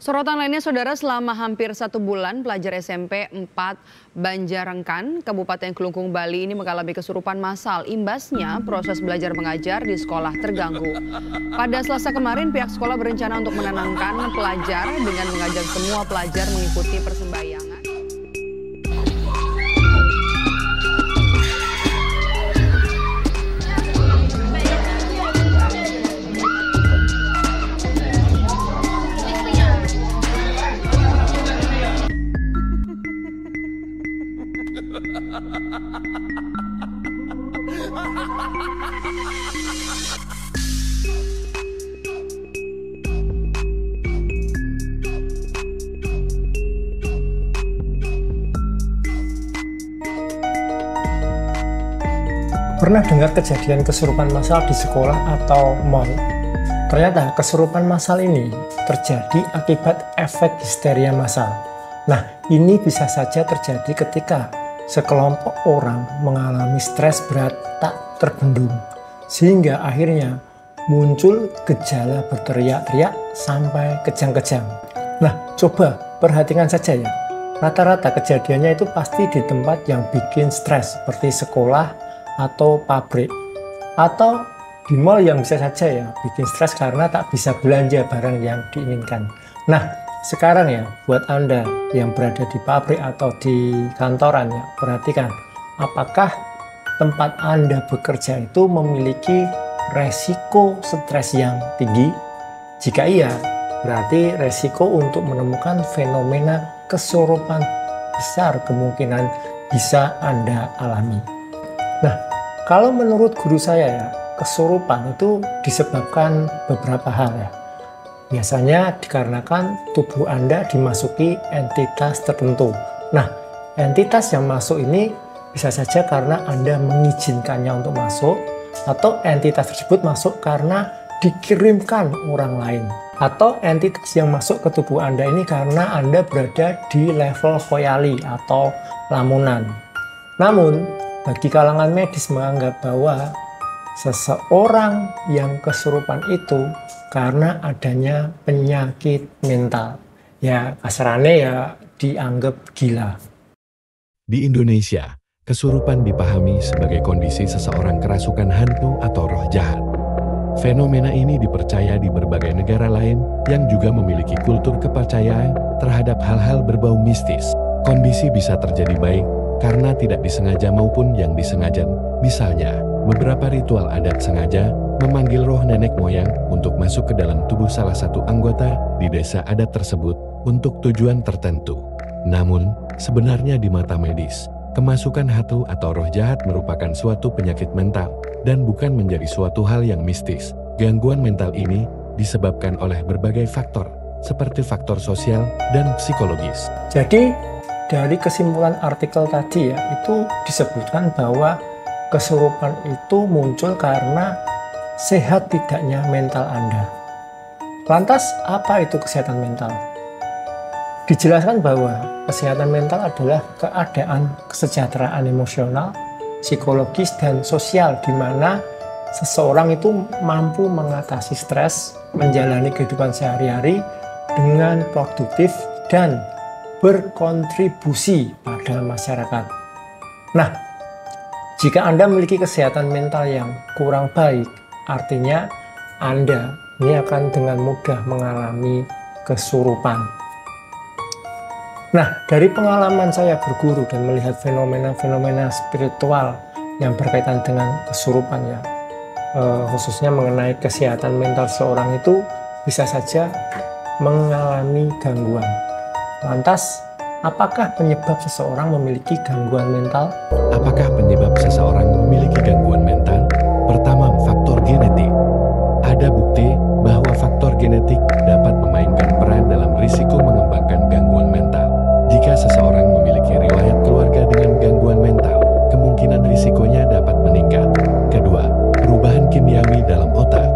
Sorotan lainnya, saudara, selama hampir 1 bulan, pelajar SMP 4 Banjarengkan, Kabupaten Kelungkung, Bali ini mengalami kesurupan massal. Imbasnya, proses belajar mengajar di sekolah terganggu. Pada Selasa kemarin, pihak sekolah berencana untuk menenangkan pelajar dengan mengajak semua pelajar mengikuti persembahyangan. Pernah dengar kejadian kesurupan massal di sekolah atau mal? Ternyata kesurupan massal ini terjadi akibat efek histeria massal. Nah, ini bisa saja terjadi ketika sekelompok orang mengalami stres berat tak terbendung, sehingga akhirnya muncul gejala berteriak-teriak sampai kejang-kejang. Nah, coba perhatikan saja ya. Rata-rata kejadiannya itu pasti di tempat yang bikin stres, seperti sekolah atau pabrik, atau di mal yang bisa saja ya bikin stres karena tak bisa belanja barang yang diinginkan. Nah, sekarang ya buat Anda yang berada di pabrik atau di kantoran ya, perhatikan apakah tempat Anda bekerja itu memiliki resiko stres yang tinggi? Jika iya, berarti resiko untuk menemukan fenomena kesurupan besar kemungkinan bisa Anda alami. Nah, kalau menurut guru saya ya, kesurupan itu disebabkan beberapa hal ya. Biasanya dikarenakan tubuh Anda dimasuki entitas tertentu. Nah, entitas yang masuk ini bisa saja karena Anda mengizinkannya untuk masuk, atau entitas tersebut masuk karena dikirimkan orang lain. Atau entitas yang masuk ke tubuh Anda ini karena Anda berada di level khoyali atau lamunan. Namun, bagi kalangan medis menganggap bahwa seseorang yang kesurupan itu karena adanya penyakit mental. Ya, kasarannya ya dianggap gila. Di Indonesia, kesurupan dipahami sebagai kondisi seseorang kerasukan hantu atau roh jahat. Fenomena ini dipercaya di berbagai negara lain yang juga memiliki kultur kepercayaan terhadap hal-hal berbau mistis. Kondisi bisa terjadi baik karena tidak disengaja maupun yang disengaja. Misalnya, beberapa ritual adat sengaja memanggil roh nenek moyang untuk masuk ke dalam tubuh salah satu anggota di desa adat tersebut untuk tujuan tertentu. Namun, sebenarnya di mata medis, kemasukan hantu atau roh jahat merupakan suatu penyakit mental dan bukan menjadi suatu hal yang mistis. Gangguan mental ini disebabkan oleh berbagai faktor, seperti faktor sosial dan psikologis. Jadi, dari kesimpulan artikel tadi ya, itu disebutkan bahwa kesurupan itu muncul karena sehat tidaknya mental Anda. Lantas, apa itu kesehatan mental? Dijelaskan bahwa kesehatan mental adalah keadaan kesejahteraan emosional, psikologis, dan sosial di mana seseorang itu mampu mengatasi stres, menjalani kehidupan sehari-hari dengan produktif dan berkontribusi pada masyarakat. Nah, jika Anda memiliki kesehatan mental yang kurang baik, artinya Anda ini akan dengan mudah mengalami kesurupan. Nah, dari pengalaman saya berguru dan melihat fenomena-fenomena spiritual yang berkaitan dengan kesurupan ya, khususnya mengenai kesehatan mental seorang itu bisa saja mengalami gangguan. Lantas, apakah penyebab seseorang memiliki gangguan mental? Apakah penyebab seseorang memiliki gangguan mental? Pertama, faktor genetik. Ada bukti bahwa faktor genetik dapat memainkan peran dalam risiko mengembangkan gangguan mental. Jika seseorang memiliki riwayat keluarga dengan gangguan mental, kemungkinan risikonya dapat meningkat. Kedua, perubahan kimiawi dalam otak.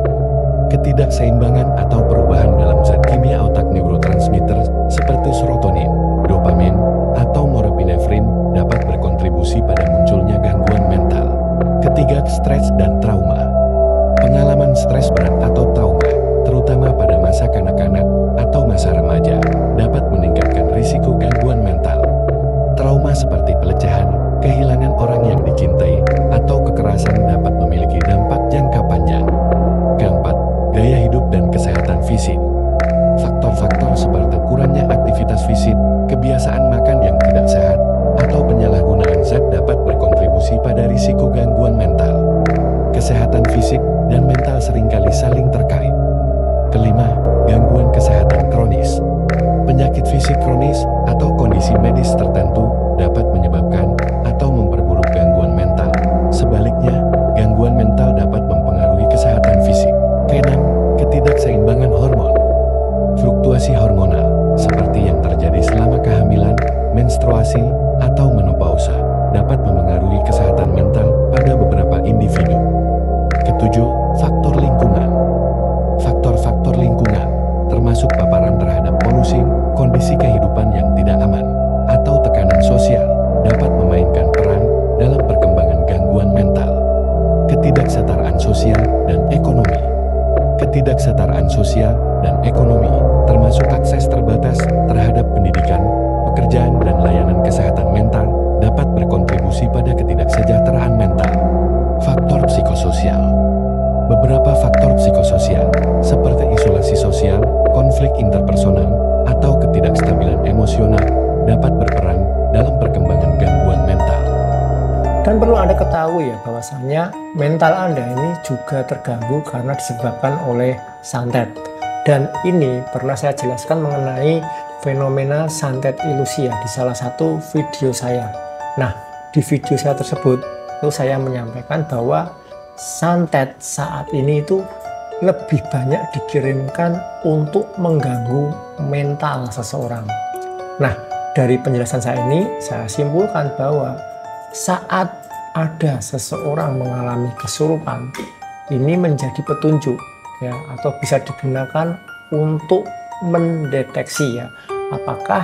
Ketidakseimbangan atau perubahan dalam zat kimia otak neurotransmitter seperti serotonin, dopamin, atau norepinefrin dapat berkontribusi pada munculnya gangguan mental. Ketiga, stres dan trauma. Pengalaman stres berat atau trauma, terutama pada masa kanak-kanak atau seperti yang terjadi selama kehamilan, menstruasi, atau menopausa, dapat memengaruhi kesehatan mental pada beberapa individu. Ketujuh, faktor lingkungan. Faktor-faktor lingkungan, termasuk paparan terhadap polusi, kondisi kehidupan yang tidak aman, atau tekanan sosial, dapat memainkan peran dalam perkembangan gangguan mental. Ketidaksetaraan sosial dan ekonomi. Ketidaksetaraan sosial dan ekonomi, termasuk akses terbatas terhadap pendidikan, pekerjaan, dan layanan kesehatan mental, dapat berkontribusi pada ketidaksejahteraan mental. Faktor psikososial. Beberapa faktor psikososial, seperti isolasi sosial, konflik interpersonal, atau ketidakstabilan emosional, dapat berperan dalam perkembangan gangguan mental. Dan perlu Anda ketahui ya bahwasannya mental Anda ini juga terganggu karena disebabkan oleh santet. Dan ini pernah saya jelaskan mengenai fenomena santet ilusi ya di salah satu video saya. Nah, di video saya tersebut itu saya menyampaikan bahwa santet saat ini itu lebih banyak dikirimkan untuk mengganggu mental seseorang. Nah, dari penjelasan saya ini, saya simpulkan bahwa saat ada seseorang mengalami kesurupan, ini menjadi petunjuk ya, atau bisa digunakan untuk mendeteksi ya, apakah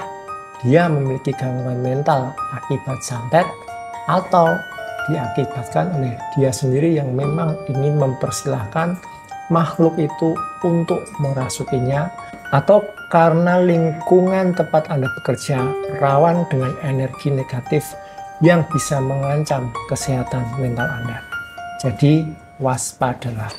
dia memiliki gangguan mental akibat santet atau diakibatkan oleh dia sendiri yang memang ingin mempersilahkan makhluk itu untuk merasukinya, atau karena lingkungan tempat Anda bekerja rawan dengan energi negatif yang bisa mengancam kesehatan mental Anda. Jadi waspadalah.